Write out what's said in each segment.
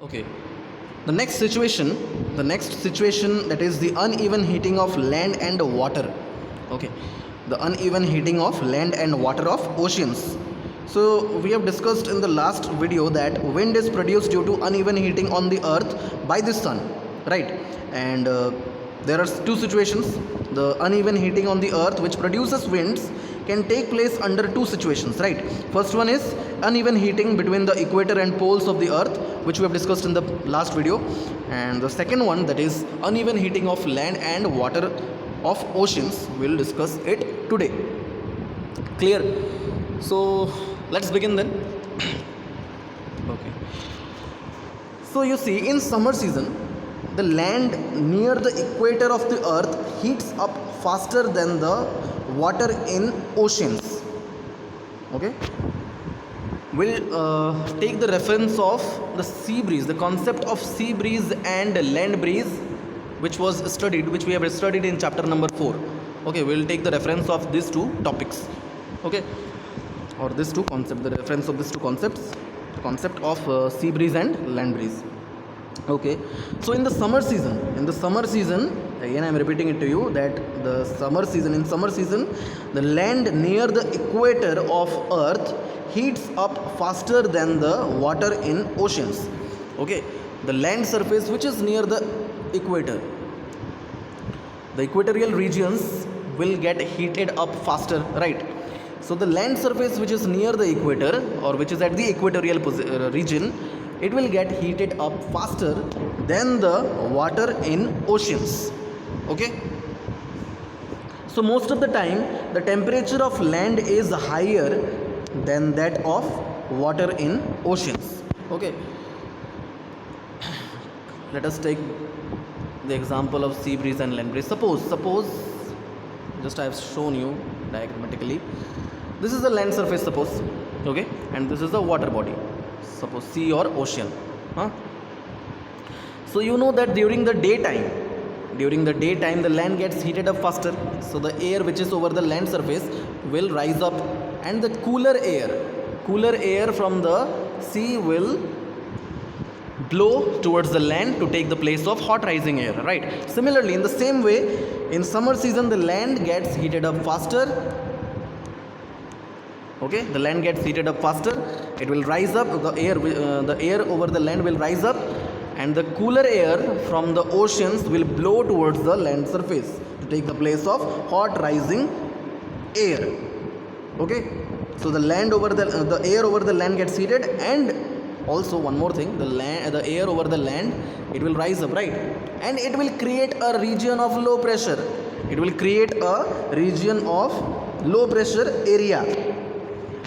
Okay. The next situation, that is the uneven heating of land and water. Okay. The uneven heating of land and water of oceans. So we have discussed in the last video that wind is produced due to uneven heating on the earth by the sun, right? And there are two situations. The uneven heating on the earth which produces winds can take place under two situations, right? First one is uneven heating between the equator and poles of the earth, which we have discussed in the last video. And the second one, that is uneven heating of land and water of oceans. We will discuss it today. Clear? So let's begin then. Okay. So you see, in summer season, the land near the equator of the earth heats up faster than the water in oceans. Okay. We'll take the reference of the sea breeze, the concept of sea breeze and land breeze, which we have studied in chapter number 4. Okay, we'll take the reference of these two topics. Okay, or these two concepts, the reference of these two concepts, concept of sea breeze and land breeze. Okay, so in the summer season, again I am repeating it to you that in summer season, the land near the equator of earth heats up faster than the water in oceans. Okay, the land surface which is near the equator, the equatorial regions will get heated up faster, right? So the land surface which is near the equator, or which is at the equatorial region, it will get heated up faster than the water in oceans. Okay, so most of the time the temperature of land is higher than that of water in oceans. Okay, let us take the example of sea breeze and land breeze. Suppose just I have shown you diagrammatically, this is the land surface, suppose, okay, and this is the water body, suppose sea or ocean. So you know that during the daytime the land gets heated up faster, so the air which is over the land surface will rise up, and the cooler air from the sea will blow towards the land to take the place of hot rising air, right? Similarly, in the same way, in summer season the land gets heated up faster. Okay, the land gets heated up faster, it will rise up, the air over the land will rise up, and the cooler air from the oceans will blow towards the land surface to take the place of hot rising air. Okay, so the air over the land gets heated, and also one more thing, the air over the land, it will rise up, right? And it will create a region of low pressure. It will create a region of low pressure area,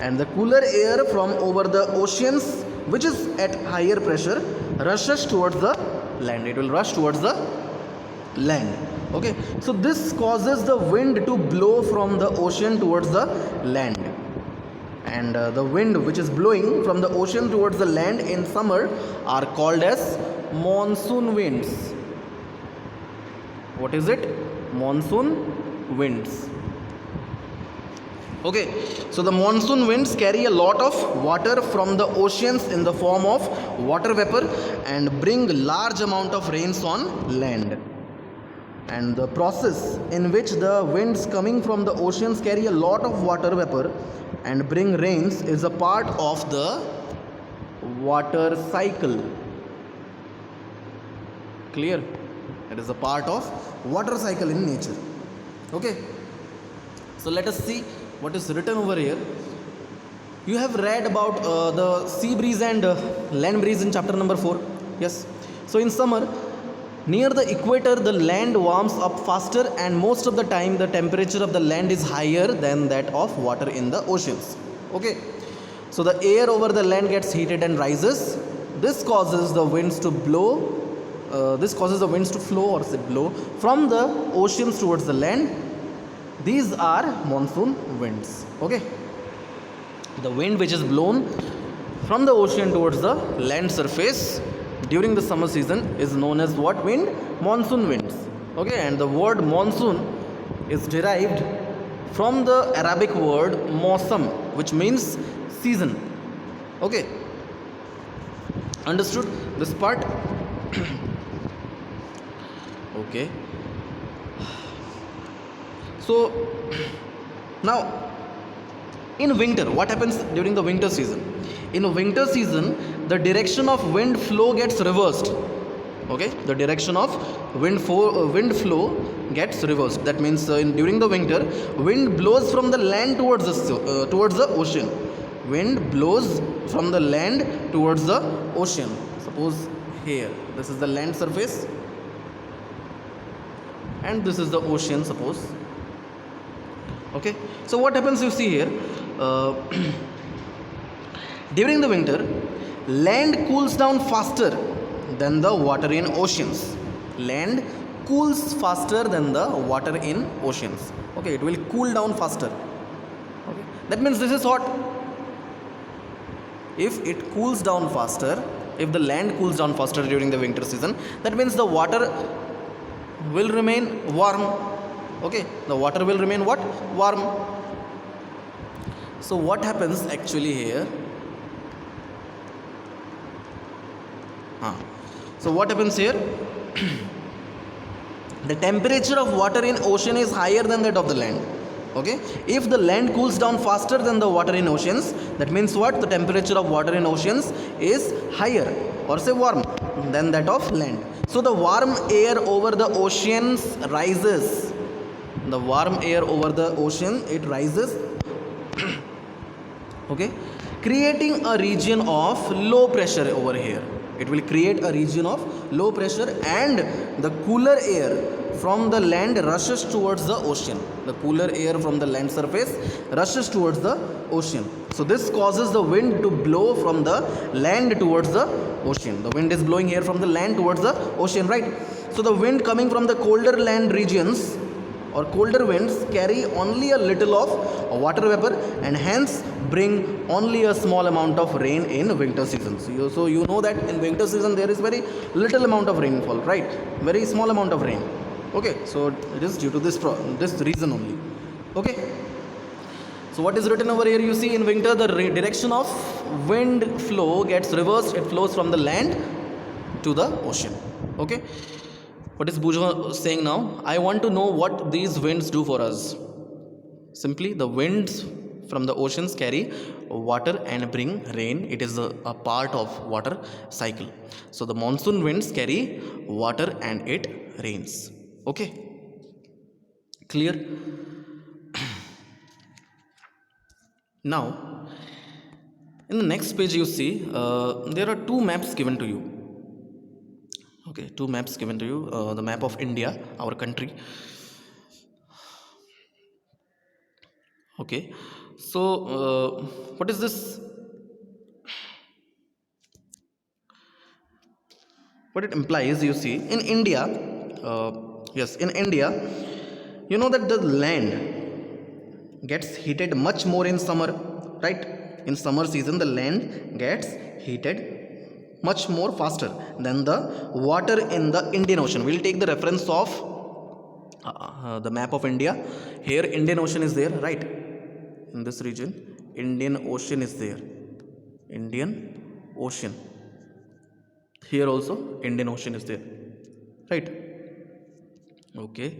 and the cooler air from over the oceans, which is at higher pressure, rushes towards the land. It will rush towards the land. Okay, so this causes the wind to blow from the ocean towards the land, and the wind which is blowing from the ocean towards the land in summer are called as monsoon winds. What is it? Monsoon winds. Okay, so the monsoon winds carry a lot of water from the oceans in the form of water vapor and bring large amount of rains on land. And the process in which the winds coming from the oceans carry a lot of water vapor and bring rains is a part of the water cycle. Clear? It is a part of water cycle in nature. Okay, so let us see what is written over here. You have read about the sea breeze and land breeze in chapter number 4. Yes. So in summer, near the equator, the land warms up faster, and most of the time the temperature of the land is higher than that of water in the oceans. Okay, so the air over the land gets heated and rises. This causes the winds to blow. Flow from the oceans towards the land. These are monsoon winds. Okay, the wind which is blown from the ocean towards the land surface during the summer season is known as what wind? Monsoon winds. Okay, and the word monsoon is derived from the Arabic word mosam, which means season. Okay, Understood this part? Okay. So now, in winter, what happens during the winter season? In winter season, the direction of wind flow gets reversed. Okay, the direction of wind flow gets reversed. That means during the winter, wind blows from the land towards the ocean. Wind blows from the land towards the ocean. Suppose here, this is the land surface, and this is the ocean, suppose. Okay, so what happens, you see here, during the winter, land cools down faster than the water in oceans. Land cools faster than the water in oceans. Okay, it will cool down faster. Okay, that means this is hot. If it cools down faster, if the land cools down faster during the winter season, that means the water will remain warm. Okay, the water will remain what? Warm. So what happens actually here? So what happens here? The temperature of water in ocean is higher than that of the land. Okay, if the land cools down faster than the water in oceans, that means what? The temperature of water in oceans is higher, or say warm, than that of land. So the warm air over the oceans rises. The warm air over the ocean, it rises. Okay, creating a region of low pressure over here. It will create a region of low pressure, and the cooler air from the land rushes towards the ocean. The cooler air from the land surface rushes towards the ocean. So this causes the wind to blow from the land towards the ocean. The wind is blowing here from the land towards the ocean, right? So the wind coming from the colder land regions or colder winds carry only a little of water vapor, and hence bring only a small amount of rain in winter season. So you know that in winter season there is very little amount of rainfall, right? Very small amount of rain. Okay, so it is due to this reason only. Okay, so what is written over here? You see, in winter the direction of wind flow gets reversed. It flows from the land to the ocean. Okay, what is Bujo saying now? I want to know what these winds do for us. Simply, the winds from the oceans carry water and bring rain. It is a part of water cycle. So the monsoon winds carry water and it rains. Okay, clear? Now, in the next page you see there are two maps given to you. Okay, two maps given to you. The map of India, our country. Okay, so what is this? What it implies, you see, in India, in India, you know that the land gets heated much more in summer, right? In summer season, the land gets heated much more faster than the water in the Indian Ocean. We'll take the reference of the map of India. Here, Indian Ocean is there, right? In this region, Indian Ocean is there. Indian Ocean. Here also, Indian Ocean is there, right? Okay.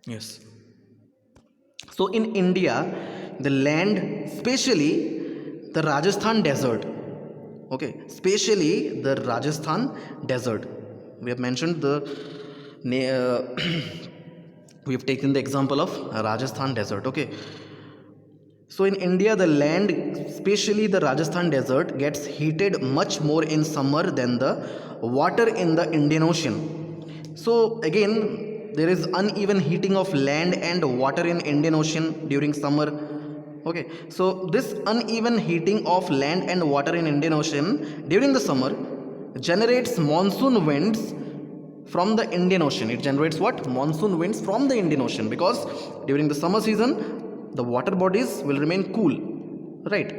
Yes. So in India, the land, especially the Rajasthan desert. Okay, especially the Rajasthan desert. We have mentioned we have taken the example of Rajasthan desert. Okay. So in India, the land, especially the Rajasthan desert, gets heated much more in summer than the water in the Indian Ocean. So again, there is uneven heating of land and water in Indian Ocean during summer. Okay, so this uneven heating of land and water in Indian Ocean during the summer generates monsoon winds from the Indian Ocean. It generates what? Monsoon winds from the Indian Ocean, because during the summer season the water bodies will remain cool, right,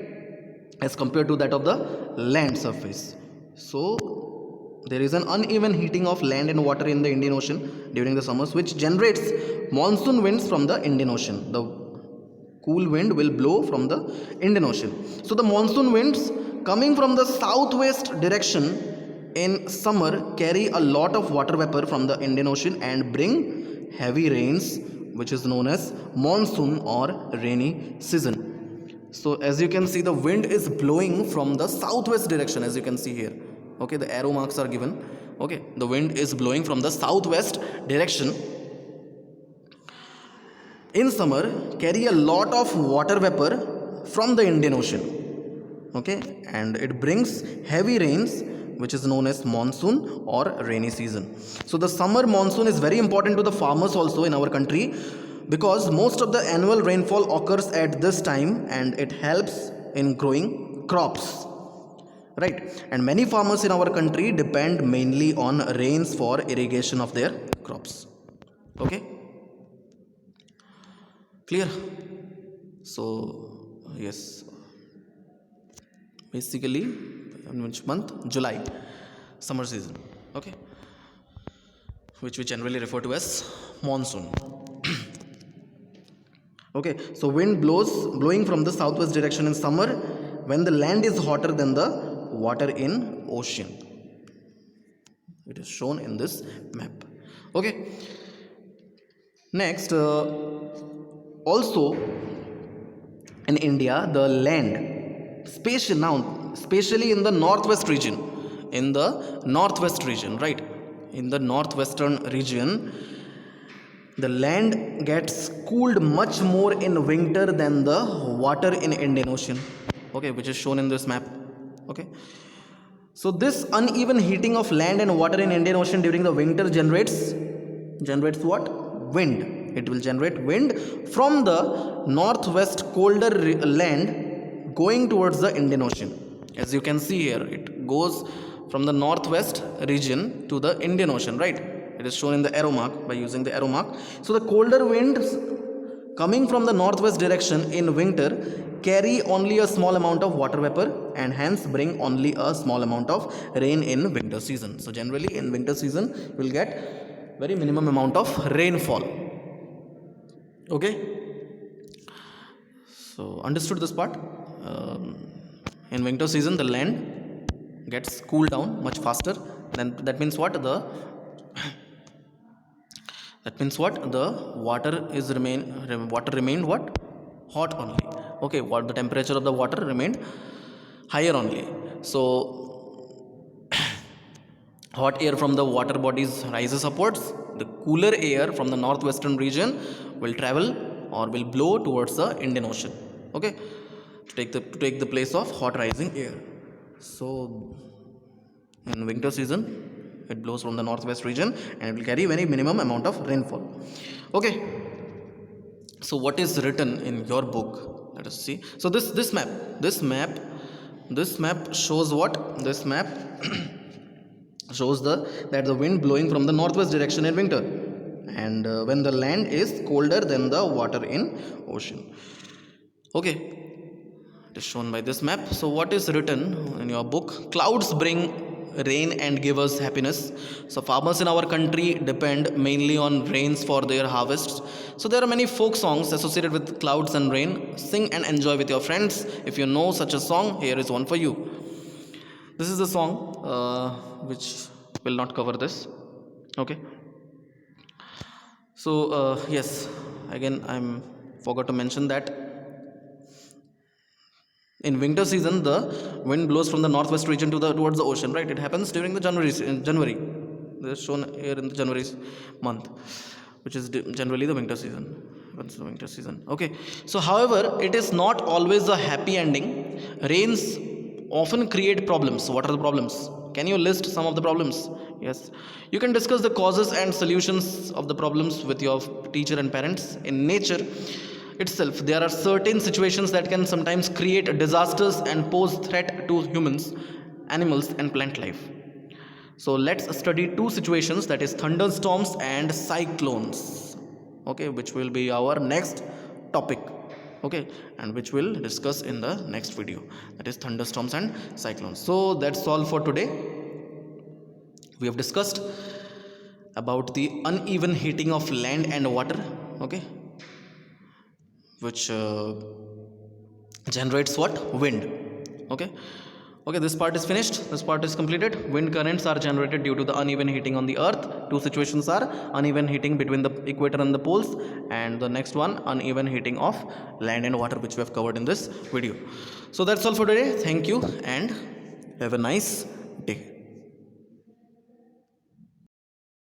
as compared to that of the land surface. So there is an uneven heating of land and water in the Indian Ocean during the summers, which generates monsoon winds from the Indian Ocean. Cool wind will blow from the Indian Ocean. So the monsoon winds coming from the southwest direction in summer carry a lot of water vapor from the Indian Ocean and bring heavy rains, which is known as monsoon or rainy season. So as you can see, the wind is blowing from the southwest direction, as you can see here. Okay, the arrow marks are given. Okay, the wind is blowing from the southwest direction in summer, carry a lot of water vapor from the Indian Ocean. Okay, and it brings heavy rains, which is known as monsoon or rainy season. So the summer monsoon is very important to the farmers also in our country, because most of the annual rainfall occurs at this time and it helps in growing crops, right? And many farmers in our country depend mainly on rains for irrigation of their crops. Okay, clear? So yes, basically in which month? July, summer season. Okay, which we generally refer to as monsoon. Okay, so wind blowing from the southwest direction in summer when the land is hotter than the water in ocean. It is shown in this map. Okay, next, also in India, the land, especially in the northwest region, right? In the northwestern region, the land gets cooled much more in winter than the water in Indian Ocean. Okay, which is shown in this map. Okay, so this uneven heating of land and water in Indian Ocean during the winter generates what? Wind. It will generate wind from the northwest colder land going towards the Indian Ocean. As you can see here, it goes from the northwest region to the Indian Ocean, right? It is shown in the arrow mark, by using the arrow mark. So the colder winds coming from the northwest direction in winter carry only a small amount of water vapor and hence bring only a small amount of rain in winter season. So generally in winter season you will get very minimum amount of rainfall. Okay, so understood this part? In winter season the land gets cooled down much faster. Then that means what? The water remained what? Hot only. Okay, what the temperature of the water remained higher only. So hot air from the water bodies rises upwards. The cooler air from the northwestern region will travel or will blow towards the Indian Ocean. Okay, to take the place of hot rising air. So in winter season it blows from the northwest region and it will carry very minimum amount of rainfall. Okay, so what is written in your book? Let us see. So this map shows what? This map shows that the wind blowing from the northwest direction in winter, and when the land is colder than the water in ocean. Okay, it is shown by this map. So what is written in your book? Clouds bring rain and give us happiness. So farmers in our country depend mainly on rains for their harvests. So there are many folk songs associated with clouds and rain. Sing and enjoy with your friends. If you know such a song, here is one for you. This is the song which will not cover this. Okay, so yes, again I forgot to mention that in winter season the wind blows from the northwest region towards the ocean, right? It happens during the January. This is shown here in the January month, which is generally the winter season. Okay, so however it is not always a happy ending. Rains often create problems. What are the problems? Can you list some of the problems? Yes, you can discuss the causes and solutions of the problems with your teacher and parents. In nature itself, there are certain situations that can sometimes create disasters and pose threat to humans, animals and plant life. So let's study two situations, that is thunderstorms and cyclones. Okay, which will be our next topic. Okay, and which we'll discuss in the next video, that is thunderstorms and cyclones. So that's all for today. We have discussed about the uneven heating of land and water. Okay, which generates what? Wind. Okay. Okay, this part is finished. This part is completed. Wind currents are generated due to the uneven heating on the earth. Two situations are uneven heating between the equator and the poles, and the next one, uneven heating of land and water, which we have covered in this video. So that's all for today. Thank you and have a nice day.